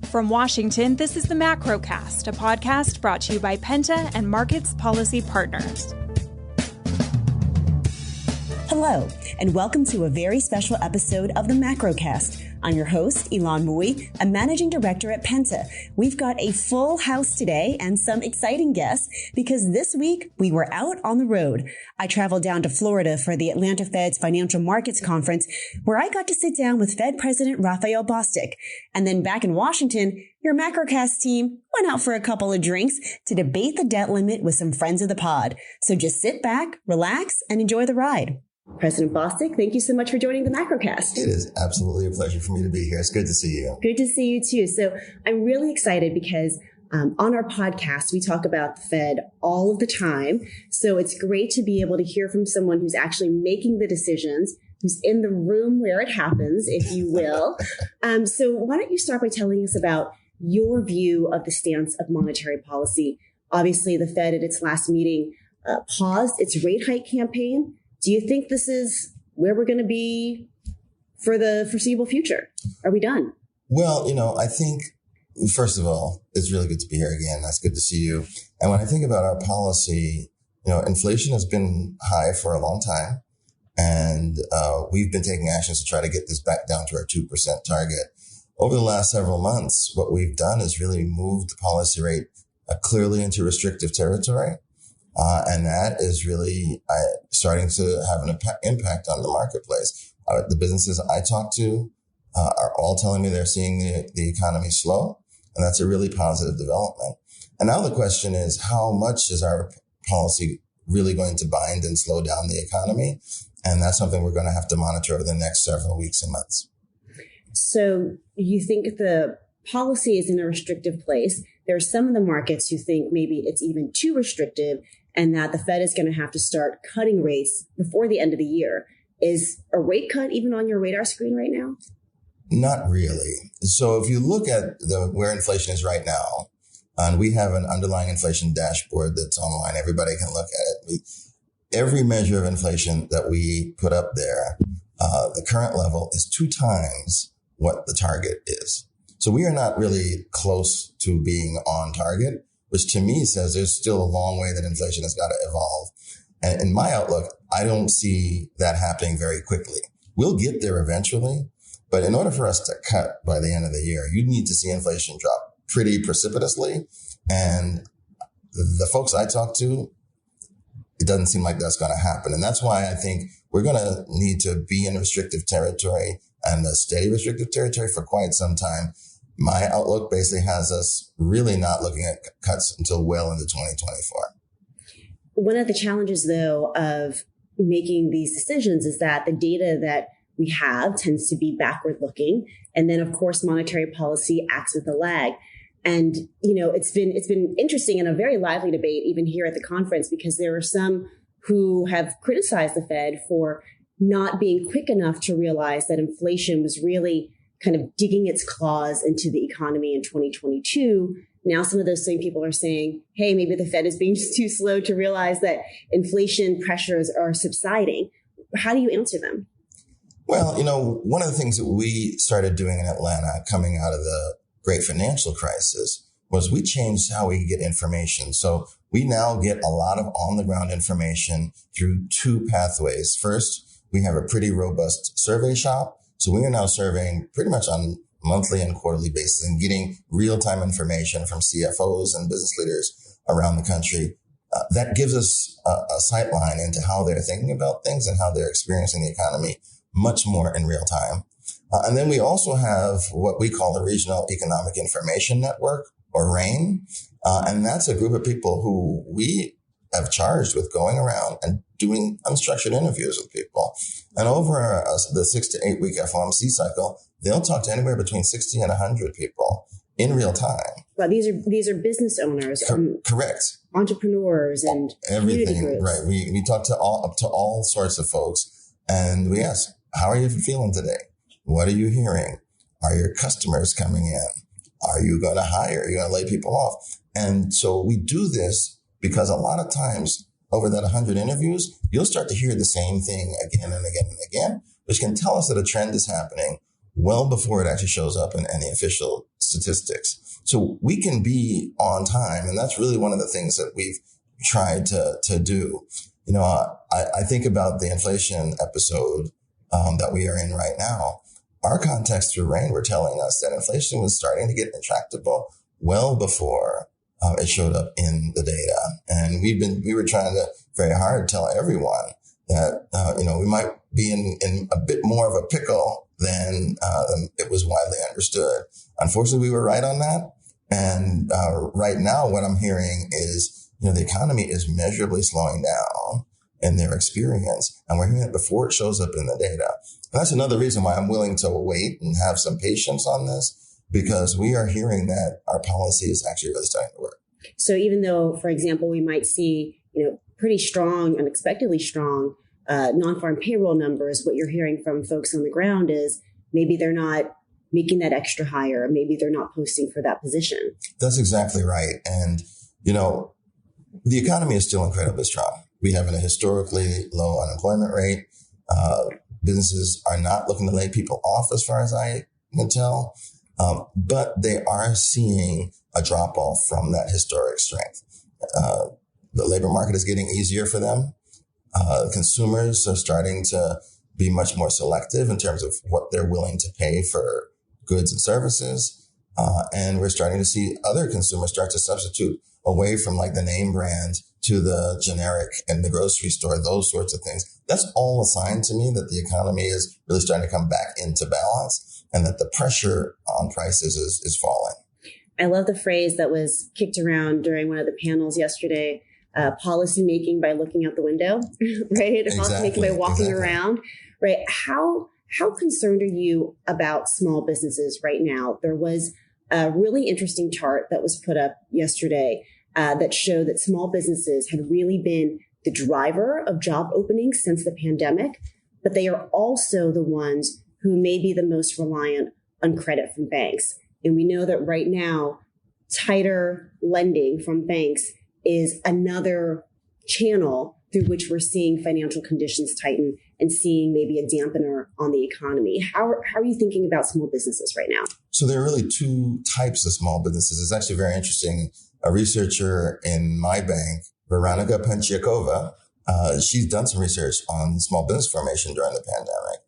From Washington, this is the Macrocast, a podcast brought to you by Penta and Markets Policy Partners. Hello, and welcome to a very special episode of the Macrocast. I'm your host, Ylan, a managing director at Penta. We've got a full house today and some exciting guests because this week we were out on the road. I traveled down to Florida for the Atlanta Fed's Financial Markets Conference, where I got to sit down with Fed President Raphael Bostic. And then back in Washington, your Macrocast team went out for a couple of drinks to debate the debt limit with some friends of the pod. So just sit back, relax, and enjoy the ride. President Bostic, thank you so much for joining the Macrocast. It is absolutely a pleasure for me to be here. It's good to see you. Good to see you too. So I'm really excited because on our podcast, we talk about the Fed all of the time. So it's great to be able to hear from someone who's actually making the decisions, who's in the room where it happens, if you will. So why don't you start by telling us about your view of the stance of monetary policy? Obviously, the Fed at its last meeting paused its rate hike campaign. Do you think this is where we're going to be for the foreseeable future? Are we done? Well, I think, first of all, it's really good to be here again. That's good to see you. And when I think about our policy, inflation has been high for a long time. And we've been taking actions to try to get this back down to our 2% target. Over the last several months, what we've done is really moved the policy rate clearly into restrictive territory. And that is really starting to have an impact on the marketplace. The businesses I talk to are all telling me they're seeing the economy slow, and that's a really positive development. And now the question is, how much is our policy really going to bind and slow down the economy? And that's something we're going to have to monitor over the next several weeks and months. So you think the policy is in a restrictive place. There are some of the markets who think maybe it's even too restrictive and that the Fed is going to have to start cutting rates before the end of the year. Is a rate cut even on your radar screen right now? Not really. So if you look at where inflation is right now, and we have an underlying inflation dashboard that's online, everybody can look at it. Every measure of inflation that we put up there, the current level is 2 times what the target is. So we are not really close to being on target, which to me says there's still a long way that inflation has got to evolve. And in my outlook, I don't see that happening very quickly. We'll get there eventually, but in order for us to cut by the end of the year, you need to see inflation drop pretty precipitously. And the folks I talk to, it doesn't seem like that's going to happen. And that's why I think we're going to need to be in restrictive territory and a steady restrictive territory for quite some time. My outlook basically has us really not looking at cuts until well into 2024. One of the challenges, though, of making these decisions is that the data that we have tends to be backward looking. And then, of course, monetary policy acts with a lag. And, it's been interesting and a very lively debate even here at the conference, because there are some who have criticized the Fed for not being quick enough to realize that inflation was really kind of digging its claws into the economy in 2022. Now, some of those same people are saying, hey, maybe the Fed is being just too slow to realize that inflation pressures are subsiding. How do you answer them? Well, one of the things that we started doing in Atlanta coming out of the great financial crisis was we changed how we get information. So we now get a lot of on-the-ground information through 2 pathways. First, we have a pretty robust survey shop. So we are now surveying pretty much on monthly and quarterly basis and getting real-time information from CFOs and business leaders around the country. That gives us a sight line into how they're thinking about things and how they're experiencing the economy much more in real time. And then we also have what we call the Regional Economic Information Network, or RAIN. And that's a group of people who we have charged with going around and doing unstructured interviews with people. And over the 6 to 8 week FOMC cycle, they'll talk to anywhere between 60 and 100 people in real time. Well, these are business owners, correct, entrepreneurs, and everything. Community groups. Right. We talk to all sorts of folks, and we ask, "How are you feeling today? What are you hearing? Are your customers coming in? Are you going to hire? Are you going to lay people off?" And so we do this because a lot of times over that 100 interviews, you'll start to hear the same thing again and again and again, which can tell us that a trend is happening. well before it actually shows up in any official statistics. So we can be on time. And that's really one of the things that we've tried to do. You know, I think about the inflation episode that we are in right now. Our contacts through RAIN were telling us that inflation was starting to get intractable well before it showed up in the data. And we were trying to very hard tell everyone that, we might be in a bit more of a pickle than it was widely understood. Unfortunately, we were right on that. And right now, what I'm hearing is, the economy is measurably slowing down in their experience. And we're hearing it before it shows up in the data. And that's another reason why I'm willing to wait and have some patience on this, because we are hearing that our policy is actually really starting to work. So even though, for example, we might see, pretty strong, unexpectedly strong non-farm payroll numbers, what you're hearing from folks on the ground is maybe they're not making that extra hire, or maybe they're not posting for that position. That's exactly right. And, the economy is still incredibly strong. We have a historically low unemployment rate. Businesses are not looking to lay people off as far as I can tell. But they are seeing a drop off from that historic strength. The labor market is getting easier for them. Consumers are starting to be much more selective in terms of what they're willing to pay for goods and services. And we're starting to see other consumers start to substitute away from like the name brand to the generic in the grocery store, those sorts of things. That's all a sign to me that the economy is really starting to come back into balance and that the pressure on prices is falling. I love the phrase that was kicked around during one of the panels yesterday, policy making by looking out the window, right? Policy making by walking around, right? How concerned are you about small businesses right now? There was a really interesting chart that was put up yesterday that showed that small businesses had really been the driver of job openings since the pandemic, but they are also the ones who may be the most reliant on credit from banks. And we know that right now, tighter lending from banks is another channel through which we're seeing financial conditions tighten and seeing maybe a dampener on the economy. How are you thinking about small businesses right now? So there are really two types of small businesses. It's actually very interesting. A researcher in my bank, Veronica Penchiakova, she's done some research on small business formation during the pandemic.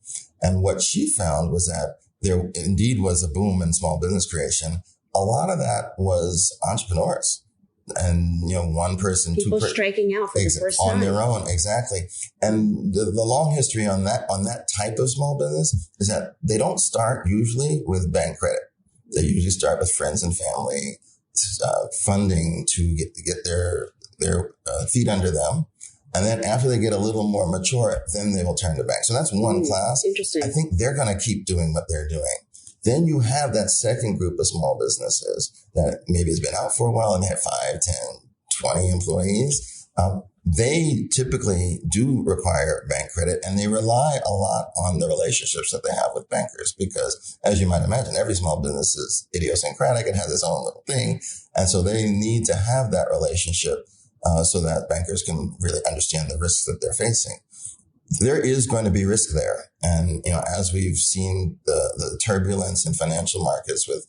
And what she found was that there indeed was a boom in small business creation. A lot of that was entrepreneurs. And, one person, people striking out for the first time on their own. Exactly. And the long history on that type of small business is that they don't start usually with bank credit. They usually start with friends and family, funding to get their feet under them. And then after they get a little more mature, then they will turn to banks. So that's one class. Interesting. I think they're going to keep doing what they're doing. Then you have that second group of small businesses that maybe has been out for a while and they have 5, 10, 20 employees. They typically do require bank credit, and they rely a lot on the relationships that they have with bankers because, as you might imagine, every small business is idiosyncratic and has its own little thing. And so they need to have that relationship so that bankers can really understand the risks that they're facing. There is going to be risk there. And, as we've seen the turbulence in financial markets with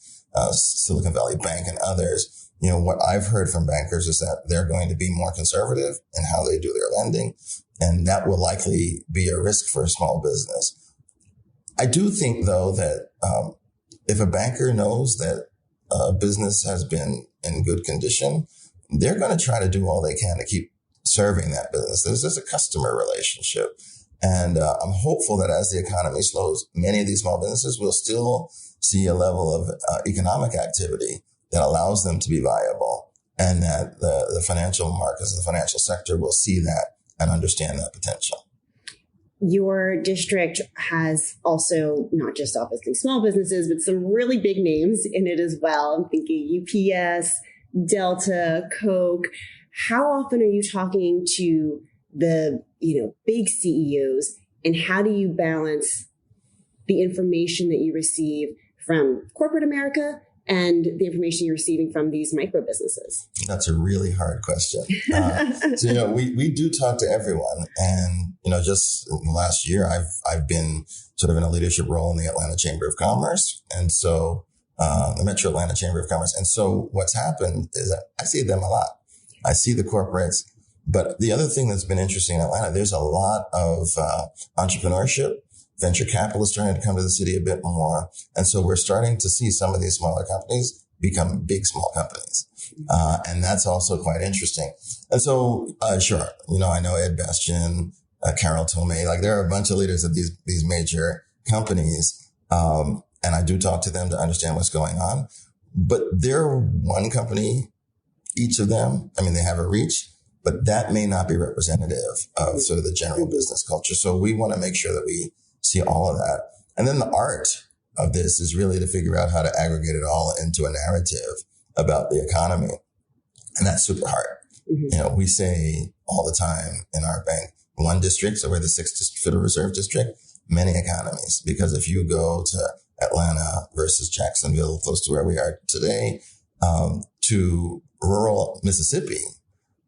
Silicon Valley Bank and others, what I've heard from bankers is that they're going to be more conservative in how they do their lending. And that will likely be a risk for a small business. I do think, though, that if a banker knows that a business has been in good condition, they're going to try to do all they can to keep serving that business. There's just a customer relationship. And I'm hopeful that as the economy slows, many of these small businesses will still see a level of economic activity that allows them to be viable, and that the financial markets, the financial sector will see that and understand that potential. Your district has also not just obviously small businesses, but some really big names in it as well. I'm thinking UPS, Delta, Coke. How often are you talking to the, big CEOs, and how do you balance the information that you receive from corporate America and the information you're receiving from these micro businesses? That's a really hard question. So, we do talk to everyone. And, just in the last year, I've been sort of in a leadership role in the Atlanta Chamber of Commerce. And so the Metro Atlanta Chamber of Commerce. And so what's happened is that I see them a lot. I see the corporates. But the other thing that's been interesting in Atlanta, there's a lot of entrepreneurship. Venture capitalists starting to come to the city a bit more. And so we're starting to see some of these smaller companies become big, small companies. And that's also quite interesting. And so, sure, I know Ed Bastian, Carol Tomei, like there are a bunch of leaders of these major companies. And I do talk to them to understand what's going on. But they're one company, each of them. I mean, they have a reach, but that may not be representative of sort of the general business culture. So we want to make sure that we see all of that. And then the art of this is really to figure out how to aggregate it all into a narrative about the economy. And that's super hard. Mm-hmm. We say all the time in our bank, one district, so we're the 6th Federal Reserve District, many economies. Because if you go to Atlanta versus Jacksonville, close to where we are today, to rural Mississippi,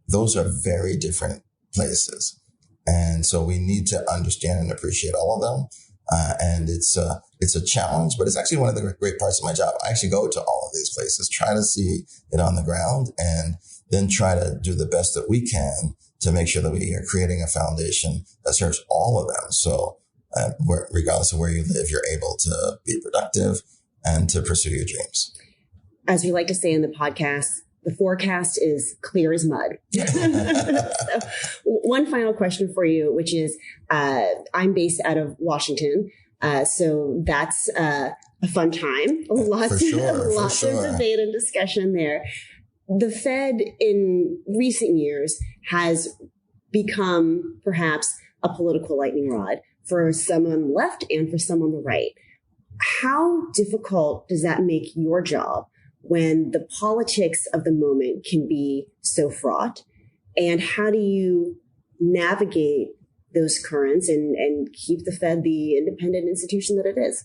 those are very different places. And so we need to understand and appreciate all of them. And it's a challenge, but it's actually one of the great parts of my job. I actually go to all of these places, try to see it on the ground, and then try to do the best that we can to make sure that we are creating a foundation that serves all of them. So regardless of where you live, you're able to be productive and to pursue your dreams. As we like to say in the podcast, the forecast is clear as mud. So, one final question for you, which is, I'm based out of Washington. So that's a fun time. Lots of debate and discussion there. The Fed in recent years has become perhaps a political lightning rod for some on the left and for some on the right. How difficult does that make your job when the politics of the moment can be so fraught? And how do you navigate those currents and keep the Fed the independent institution that it is?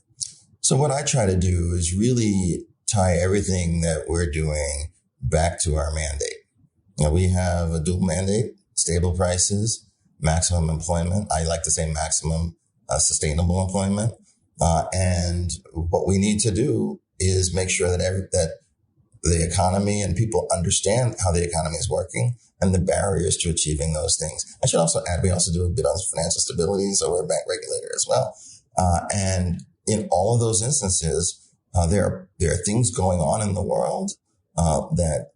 So what I try to do is really tie everything that we're doing back to our mandate. We have a dual mandate, stable prices, maximum employment. I like to say maximum sustainable employment. And what we need to do is make sure that the economy and people understand how the economy is working and the barriers to achieving those things. I should also add, we also do a bit on financial stability, so we're a bank regulator as well. And in all of those instances, there are things going on in the world that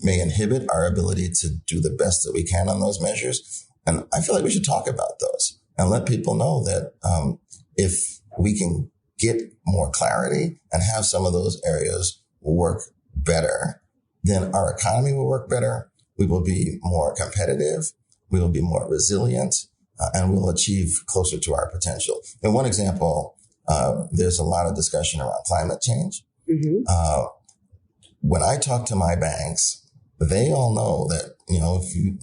may inhibit our ability to do the best that we can on those measures. And I feel like we should talk about those and let people know that if we can get more clarity and have some of those areas work better, then our economy will work better. We will be more competitive. We will be more resilient, and we'll achieve closer to our potential. And one example, there's a lot of discussion around climate change. Mm-hmm. When I talk to my banks, they all know that,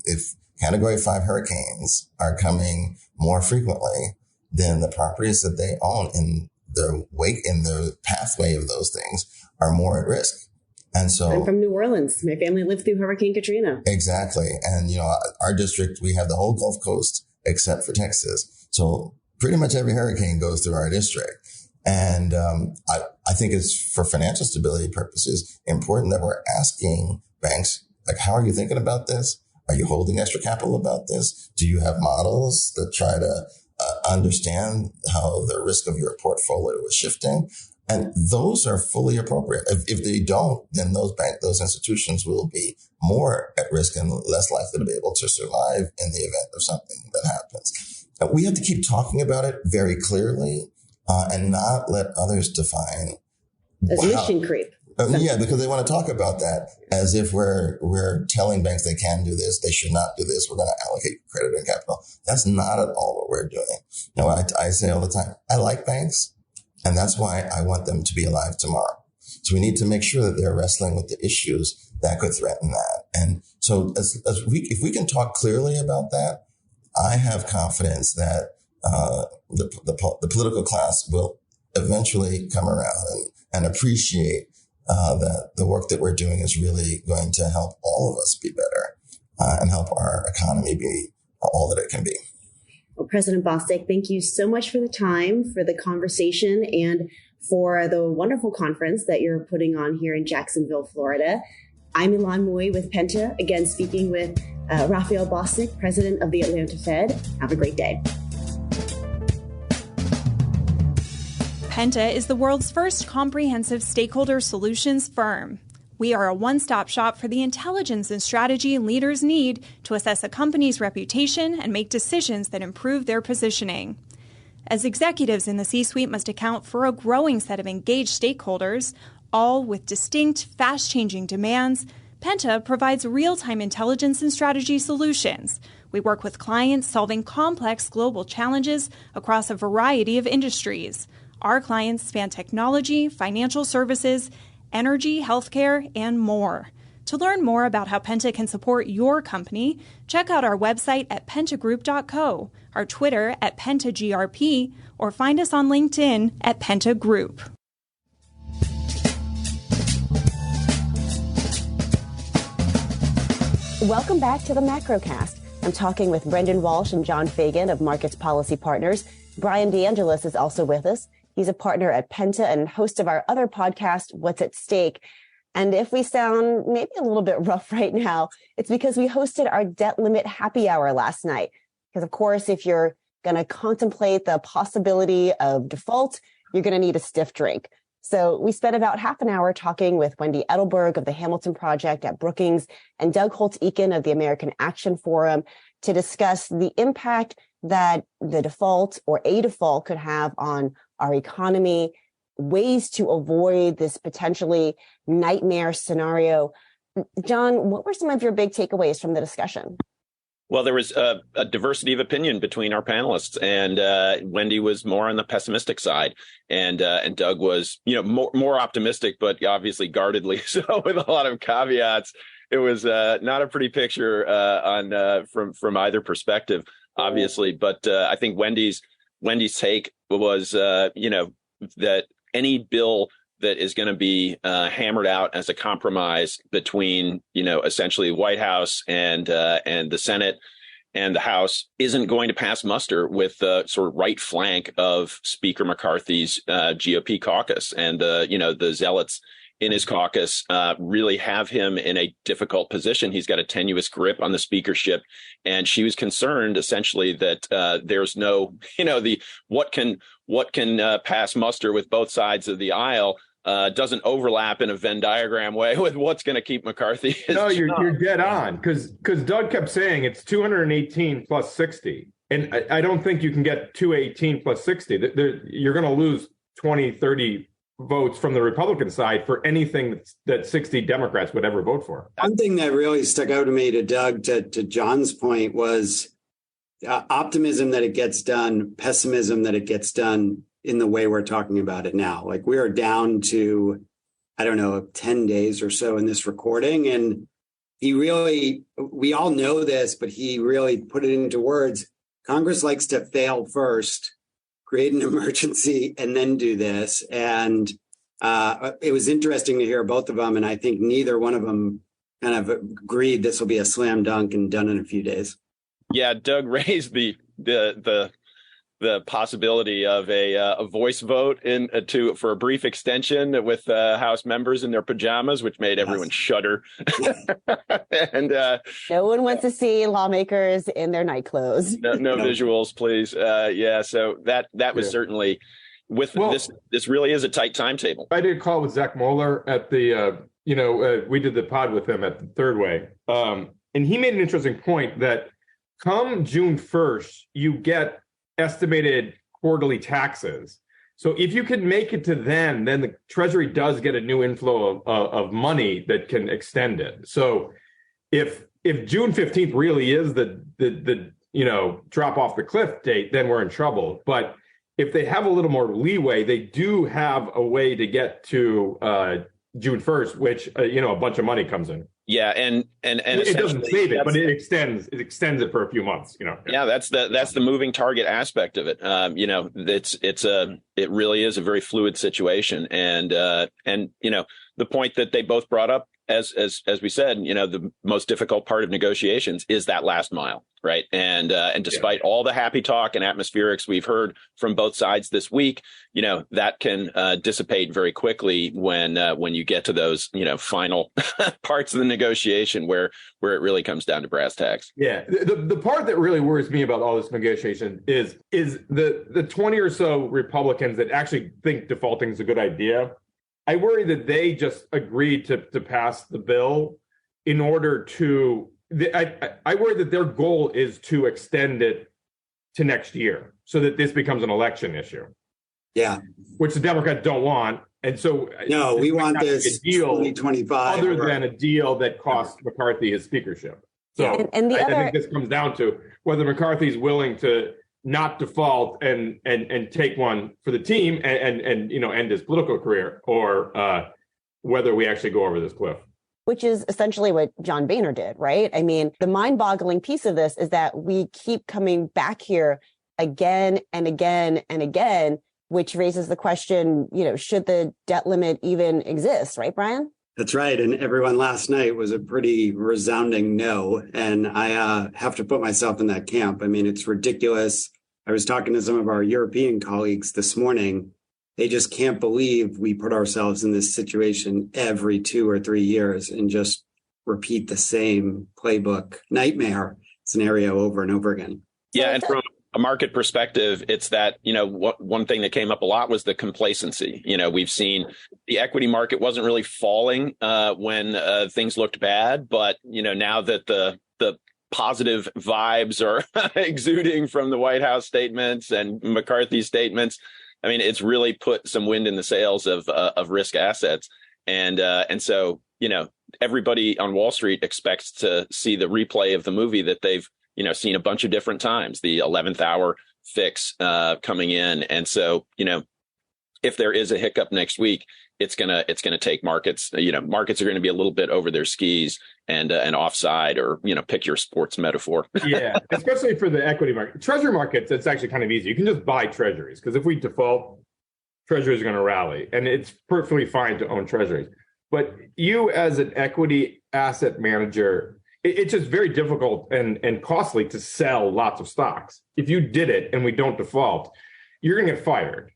if Category 5 hurricanes are coming more frequently, then the properties that they own in the pathway of those things are more at risk. And so I'm from New Orleans. My family lived through Hurricane Katrina. Exactly. And, our district, we have the whole Gulf Coast except for Texas. So pretty much every hurricane goes through our district. And I think it's, for financial stability purposes, important that we're asking banks, like, how are you thinking about this? Are you holding extra capital about this? Do you have models that try to understand how the risk of your portfolio is shifting? And those are fully appropriate. If they don't, then those institutions will be more at risk and less likely to be able to survive in the event of something that happens. We have to keep talking about it very clearly and not let others define. As mission creep. Yeah, because they want to talk about that as if we're telling banks they can do this, they should not do this, we're going to allocate credit and capital. That's not at all what we're doing. I say all the time, I like banks, and that's why I want them to be alive tomorrow. So we need to make sure that they're wrestling with the issues that could threaten that. And so if we can talk clearly about that, I have confidence that the political class will eventually come around and appreciate that the work that we're doing is really going to help all of us be better and help our economy be all that it can be. Well, President Bostic, thank you so much for the time, for the conversation, and for the wonderful conference that you're putting on here in Jacksonville, Florida. I'm Ylan with Penta, again speaking with Raphael Bostic, President of the Atlanta Fed. Have a great day. Penta is the world's first comprehensive stakeholder solutions firm. We are a one-stop shop for the intelligence and strategy leaders need to assess a company's reputation and make decisions that improve their positioning. As executives in the C-suite must account for a growing set of engaged stakeholders, all with distinct, fast-changing demands, Penta provides real-time intelligence and strategy solutions. We work with clients solving complex global challenges across a variety of industries. Our clients span technology, financial services, energy, healthcare, and more. To learn more about how Penta can support your company, check out our website at pentagroup.co, our Twitter at PentaGRP, or find us on LinkedIn at Penta Group. Welcome back to the Macrocast. I'm talking with Brendan Walsh and John Fagan of Markets Policy Partners. Bryan DeAngelis is also with us. He's a partner at Penta and host of our other podcast, What's at Stake. And if we sound maybe a little bit rough right now, it's because we hosted our debt limit happy hour last night. Because, of course, if you're going to contemplate the possibility of default, you're going to need a stiff drink. So we spent about half an hour talking with Wendy Edelberg of the Hamilton Project at Brookings and Doug Holtz-Eakin of the American Action Forum to discuss the impact that the default or a default could have on our economy, ways to avoid this potentially nightmare scenario. John, what were some of your big takeaways from the discussion? Well, there was a diversity of opinion between our panelists, and Wendy was more on the pessimistic side, and Doug was, more optimistic, but obviously guardedly so, with a lot of caveats. It was not a pretty picture from either perspective, obviously. But I think Wendy's take was, that any bill that is going to be hammered out as a compromise between, essentially the White House and the Senate and the House isn't going to pass muster with the sort of right flank of Speaker McCarthy's GOP caucus. And the zealots in his caucus really have him in a difficult position. He's got a tenuous grip on the speakership, and she was concerned essentially that there's no, what can pass muster with both sides of the aisle doesn't overlap in a Venn diagram way with what's going to keep McCarthy. No, you're dead on, because Doug kept saying it's 218 plus 60, and I don't think you can get 218 plus 60. You're going to lose 20, 30 votes from the Republican side for anything that 60 Democrats would ever vote for. One thing that really stuck out to me, to Doug, to John's point, was optimism that it gets done, pessimism that it gets done in the way we're talking about it now. Like, we are down to, 10 days or so in this recording. And we all know this, but he really put it into words. Congress likes to fail first, create an emergency, and then do this. And it was interesting to hear both of them. And I think neither one of them kind of agreed this will be a slam dunk and done in a few days. Yeah, Doug raised the possibility of a voice vote for a brief extension with House members in their pajamas, which made everyone shudder. And no one wants to see lawmakers in their night clothes. No visuals, please. So that was certainly this really is a tight timetable. I did a call with Zach Moeller at the we did the pod with him at the Third Way, and he made an interesting point that come June 1st, you get estimated quarterly taxes. So if you can make it to then the Treasury does get a new inflow of money that can extend it. So if June 15th really is the drop off the cliff date, then we're in trouble. But if they have a little more leeway, they do have a way to get to June 1st, which a bunch of money comes in. Yeah, and it doesn't save it, but it extends it for a few months. Yeah, that's the moving target aspect of it. It really is a very fluid situation, and the point that they both brought up, as we said, the most difficult part of negotiations is that last mile, right? And despite all the happy talk and atmospherics we've heard from both sides this week, that can dissipate very quickly when you get to those final parts of the negotiation where it really comes down to brass tacks. Yeah, the part that really worries me about all this negotiation is the 20 or so Republicans that actually think defaulting is a good idea. I worry that they just agreed to pass the bill in order to. I worry that their goal is to extend it to next year so that this becomes an election issue. Yeah, which the Democrats don't want, and so no, we want this 2025 other than a deal that costs McCarthy his speakership. So I think this comes down to whether McCarthy's willing to not default and take one for the team and end his political career, or whether we actually go over this cliff. Which is essentially what John Boehner did, right? I mean, the mind-boggling piece of this is that we keep coming back here again and again and again, which raises the question, should the debt limit even exist, right, Bryan? That's right. And everyone last night was a pretty resounding no. And I have to put myself in that camp. I mean, it's ridiculous. I was talking to some of our European colleagues this morning. They just can't believe we put ourselves in this situation every 2 or 3 years and just repeat the same playbook nightmare scenario over and over again. Yeah. And from a market perspective, it's that, one thing that came up a lot was the complacency. We've seen the equity market wasn't really falling when things looked bad. But, now that the positive vibes are exuding from the White House statements and McCarthy's statements, I mean, it's really put some wind in the sails of risk assets. And so, everybody on Wall Street expects to see the replay of the movie that they've seen a bunch of different times, the 11th hour fix coming in. And so, if there is a hiccup next week, it's gonna take markets. Markets are going to be a little bit over their skis and offside, or pick your sports metaphor. Yeah, especially for the equity market, treasury markets. It's actually kind of easy. You can just buy treasuries, because if we default, treasuries are going to rally, and it's perfectly fine to own treasuries. But you, as an equity asset manager, it's just very difficult and costly to sell lots of stocks. If you did it and we don't default, you're going to get fired.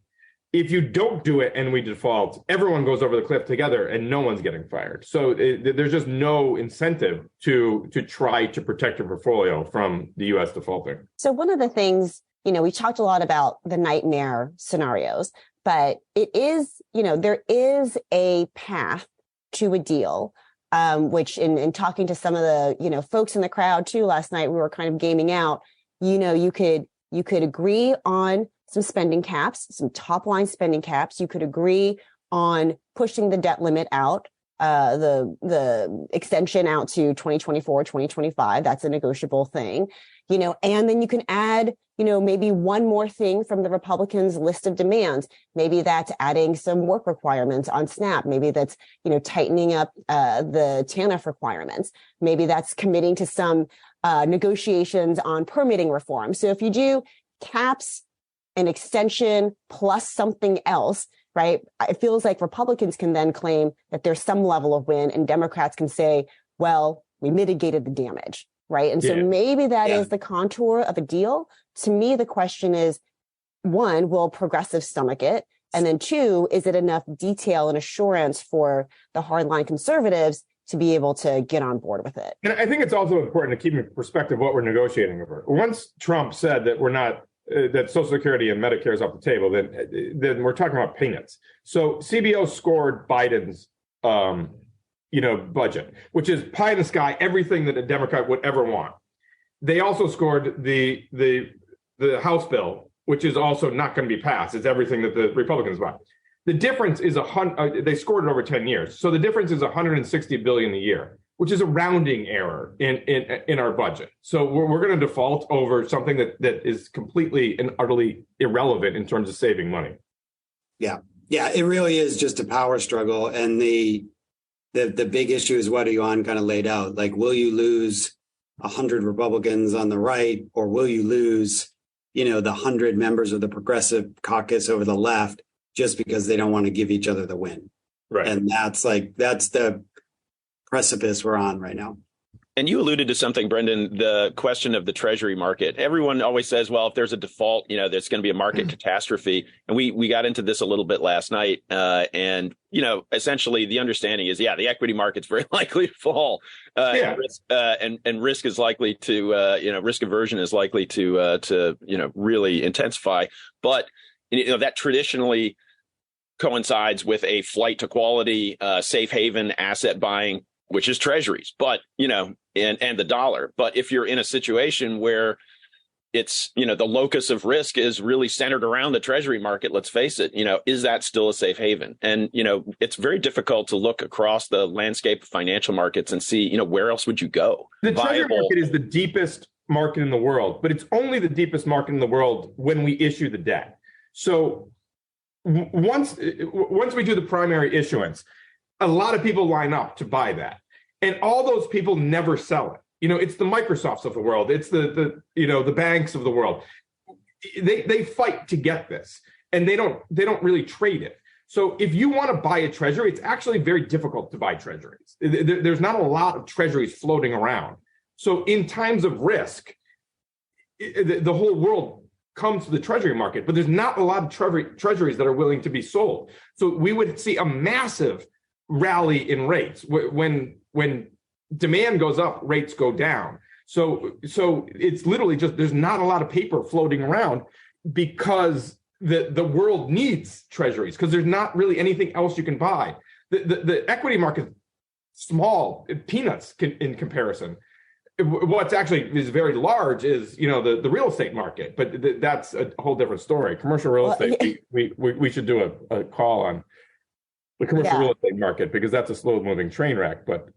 If you don't do it and we default, everyone goes over the cliff together and no one's getting fired. So there's just no incentive to try to protect your portfolio from the U.S. defaulting. So one of the things, we talked a lot about the nightmare scenarios, but it is, there is a path to a deal, which in talking to some of the, folks in the crowd too last night, we were kind of gaming out, you could agree on some spending caps, some top line spending caps. You could agree on pushing the debt limit out, the extension out to 2024, 2025. That's a negotiable thing, and then you can add, maybe one more thing from the Republicans' list of demands. Maybe that's adding some work requirements on SNAP. Maybe that's, tightening up the TANF requirements. Maybe that's committing to some negotiations on permitting reform. So if you do caps, an extension plus something else, right? It feels like Republicans can then claim that there's some level of win, and Democrats can say, well, we mitigated the damage, right? And so maybe that is the contour of a deal. To me, the question is, one, will progressives stomach it? And then two, is it enough detail and assurance for the hardline conservatives to be able to get on board with it? And I think it's also important to keep in perspective what we're negotiating over. Once Trump said that that Social Security and Medicare is off the table, then we're talking about payments. So CBO scored Biden's, budget, which is pie in the sky, everything that a Democrat would ever want. They also scored the House bill, which is also not going to be passed. It's everything that the Republicans want. The difference is they scored it over 10 years. So the difference is $160 billion a year, which is a rounding error in our budget. So we're going to default over something that is completely and utterly irrelevant in terms of saving money. Yeah, it really is just a power struggle. And the the big issue is what Ylan kind of laid out. Like, will you lose 100 Republicans on the right, or will you lose, the 100 members of the Progressive Caucus over the left just because they don't want to give each other the win? Right. And that's the precipice we're on right now. And you alluded to something, Brendan, the question of the Treasury market. Everyone always says, well, if there's a default, there's going to be a market catastrophe. And we got into this a little bit last night. And essentially the understanding is, the equity market's very likely to fall. And risk is likely to, risk aversion is likely to really intensify. But, that traditionally coincides with a flight to quality, safe haven asset buying, which is treasuries, but, and the dollar. But if you're in a situation where it's, the locus of risk is really centered around the treasury market, let's face it, is that still a safe haven? And, it's very difficult to look across the landscape of financial markets and see, where else would you go? The treasury market is the deepest market in the world, but it's only the deepest market in the world when we issue the debt. So once we do the primary issuance, a lot of people line up to buy that. And all those people never sell it. It's the Microsofts of the world. It's the banks of the world. They fight to get this, and they don't really trade it. So if you want to buy a treasury, it's actually very difficult to buy treasuries. There's not a lot of treasuries floating around. So in times of risk, the whole world comes to the treasury market, but there's not a lot of treasuries that are willing to be sold. So we would see a massive rally in rates. When demand goes up, rates go down. So it's literally just, there's not a lot of paper floating around because the world needs treasuries, because there's not really anything else you can buy. The equity market is small, peanuts in comparison. What's actually is very large is, the real estate market, but that's a whole different story. Commercial real estate, we should do a call on the commercial real estate market, because that's a slow moving train wreck. But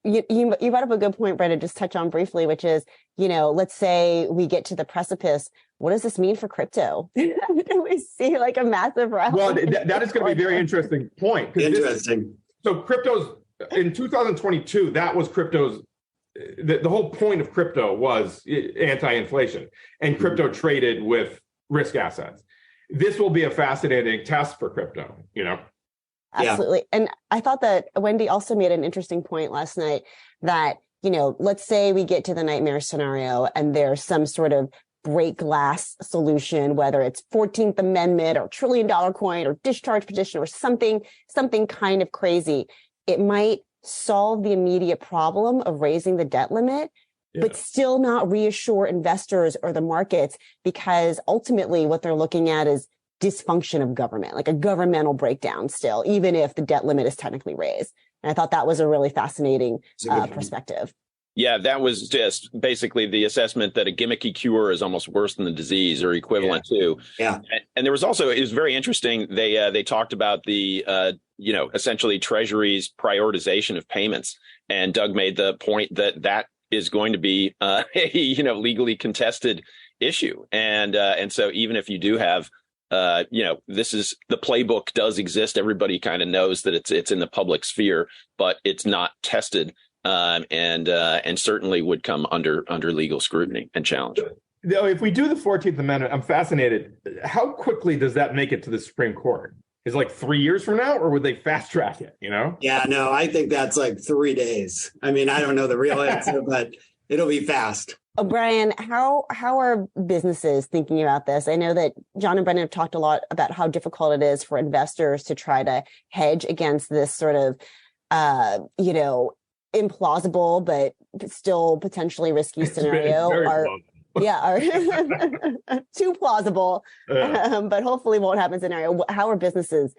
you brought up a good point, Brendan, just touch on briefly, which is, let's say we get to the precipice. What does this mean for crypto? Do we see like a massive rally? Well, that is going to be a very interesting point. Interesting. So crypto's in 2022, that was crypto's. The whole point of crypto was anti-inflation, and crypto traded with risk assets. This will be a fascinating test for crypto, Absolutely. Yeah. And I thought that Wendy also made an interesting point last night that, let's say we get to the nightmare scenario and there's some sort of break glass solution, whether it's 14th Amendment or $1 trillion coin or discharge petition or something kind of crazy. It might solve the immediate problem of raising the debt limit, but still not reassure investors or the markets, because ultimately what they're looking at is dysfunction of government, like a governmental breakdown still, even if the debt limit is technically raised. And I thought that was a really fascinating perspective. Yeah, that was just basically the assessment that a gimmicky cure is almost worse than the disease, or equivalent to. Yeah. And there was also, it was very interesting. They talked about the, essentially Treasury's prioritization of payments. And Doug made the point that is going to be a legally contested issue. And so even if you do have, this is, the playbook does exist. Everybody kind of knows that it's in the public sphere, but it's not tested. And certainly would come under legal scrutiny and challenge. If we do the 14th Amendment, I'm fascinated. How quickly does that make it to the Supreme Court? Is it like 3 years from now, or would they fast track it? Yeah, no, I think that's like 3 days. I mean, I don't know the real answer, but it'll be fast. Oh, Bryan, how are businesses thinking about this? I know that John and Brendan have talked a lot about how difficult it is for investors to try to hedge against this sort of, implausible but still potentially risky scenario. Too plausible, but hopefully won't happen scenario. How are businesses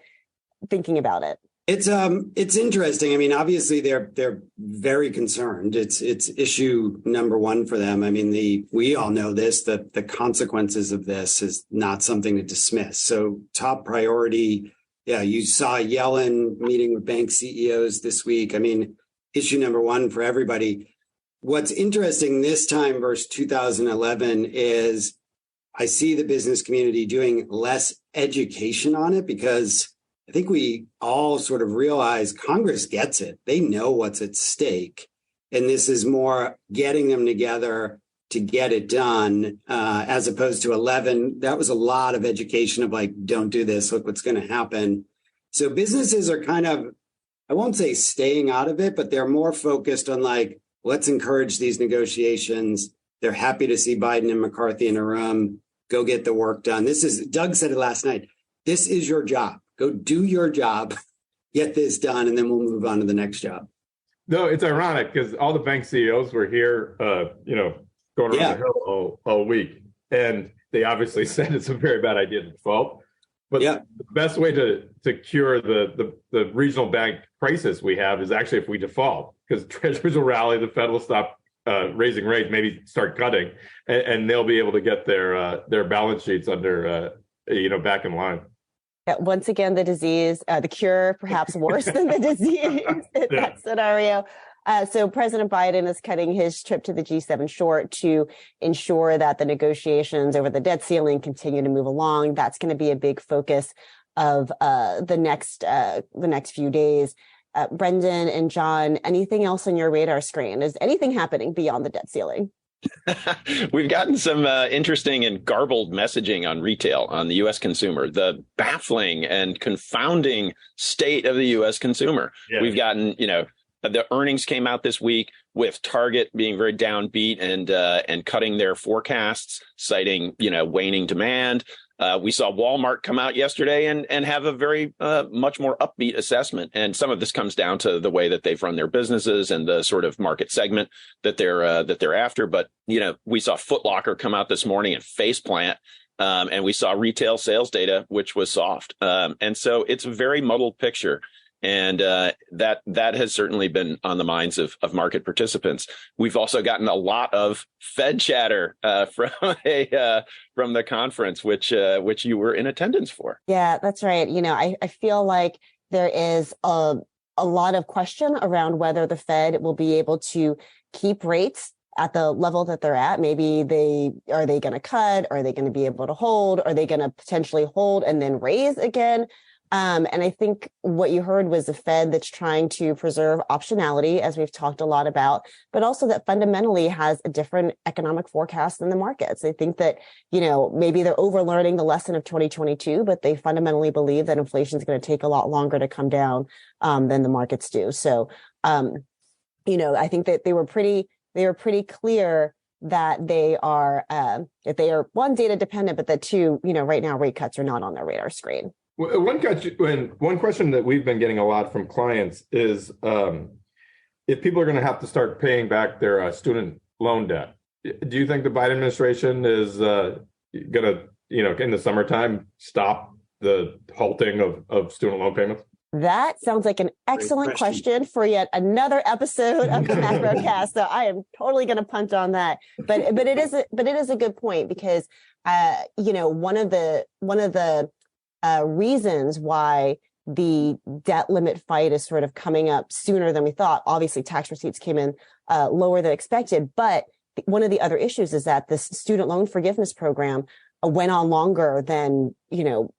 thinking about it? It's interesting. I mean, obviously they're very concerned. It's issue number one for them. I mean, we all know this, that the consequences of this is not something to dismiss. So top priority. Yeah, you saw Ylan meeting with bank CEOs this week. I mean, issue number one for everybody. What's interesting this time versus 2011 is I see the business community doing less education on it, because I think we all sort of realize Congress gets it. They know what's at stake. And this is more getting them together to get it done, as opposed to 11. That was a lot of education of like, don't do this, look what's going to happen. So businesses are kind of, I won't say staying out of it, but they're more focused on like, let's encourage these negotiations. They're happy to see Biden and McCarthy in a room. Go get the work done. Doug said it last night. This is your job. Go do your job, get this done, and then we'll move on to the next job. No, it's ironic because all the bank CEOs were here, going around the hill all week. And they obviously said it's a very bad idea to default. But the best way to cure the regional bank crisis we have is actually if we default, because treasuries will rally, the Fed will stop raising rates, maybe start cutting, and they'll be able to get their balance sheets under, back in line. Once again, the disease, the cure, perhaps worse than the disease in that scenario. So President Biden is cutting his trip to the G7 short to ensure that the negotiations over the debt ceiling continue to move along. That's going to be a big focus of the next few days. Brendan and John, anything else on your radar screen? Is anything happening beyond the debt ceiling? We've gotten some interesting and garbled messaging on retail, on the U.S. consumer, the baffling and confounding state of the U.S. consumer. Yeah. We've gotten, the earnings came out this week with Target being very downbeat and cutting their forecasts, citing, waning demand. We saw Walmart come out yesterday and have a very much more upbeat assessment. And some of this comes down to the way that they've run their businesses and the sort of market segment that they're after. But, we saw Foot Locker come out this morning and faceplant. And we saw retail sales data, which was soft. And so it's a very muddled picture. And that has certainly been on the minds of market participants. We've also gotten a lot of Fed chatter from the conference, which you were in attendance for. Yeah, that's right. I feel like there is a lot of question around whether the Fed will be able to keep rates at the level that they're at. Maybe are they going to cut? Are they going to be able to hold? Are they going to potentially hold and then raise again? And I think what you heard was a Fed that's trying to preserve optionality, as we've talked a lot about, but also that fundamentally has a different economic forecast than the markets. I think that, maybe they're overlearning the lesson of 2022, but they fundamentally believe that inflation is going to take a lot longer to come down than the markets do. So, I think that they were pretty clear that they are one, data dependent, but that two, right now rate cuts are not on their radar screen. One question that we've been getting a lot from clients is if people are going to have to start paying back their student loan debt. Do you think the Biden administration is going to, in the summertime, stop the halting of student loan payments? That sounds like an excellent question for yet another episode of the Macrocast. So I am totally going to punt on that. But it is a good point because one of the reasons why the debt limit fight is sort of coming up sooner than we thought. Obviously, tax receipts came in lower than expected, but one of the other issues is that this student loan forgiveness program went on longer than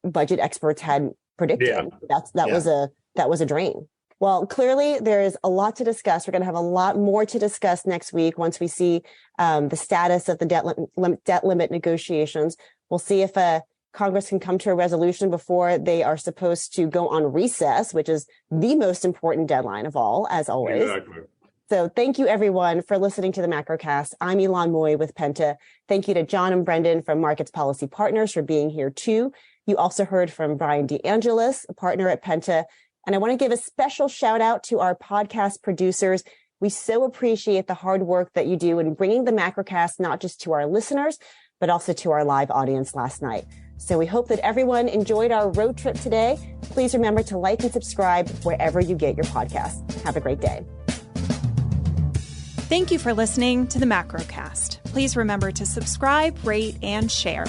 budget experts had predicted. Yeah. That was a drain. Well, clearly there is a lot to discuss. We're going to have a lot more to discuss next week once we see the status of the debt limit negotiations. We'll see if Congress can come to a resolution before they are supposed to go on recess, which is the most important deadline of all, as always. Exactly. So thank you, everyone, for listening to the Macrocast. I'm Ylan Moy with Penta. Thank you to John and Brendan from Markets Policy Partners for being here, too. You also heard from Bryan DeAngelis, a partner at Penta. And I want to give a special shout out to our podcast producers. We so appreciate the hard work that you do in bringing the Macrocast not just to our listeners, but also to our live audience last night. So we hope that everyone enjoyed our road trip today. Please remember to like and subscribe wherever you get your podcasts. Have a great day. Thank you for listening to the Macrocast. Please remember to subscribe, rate, and share.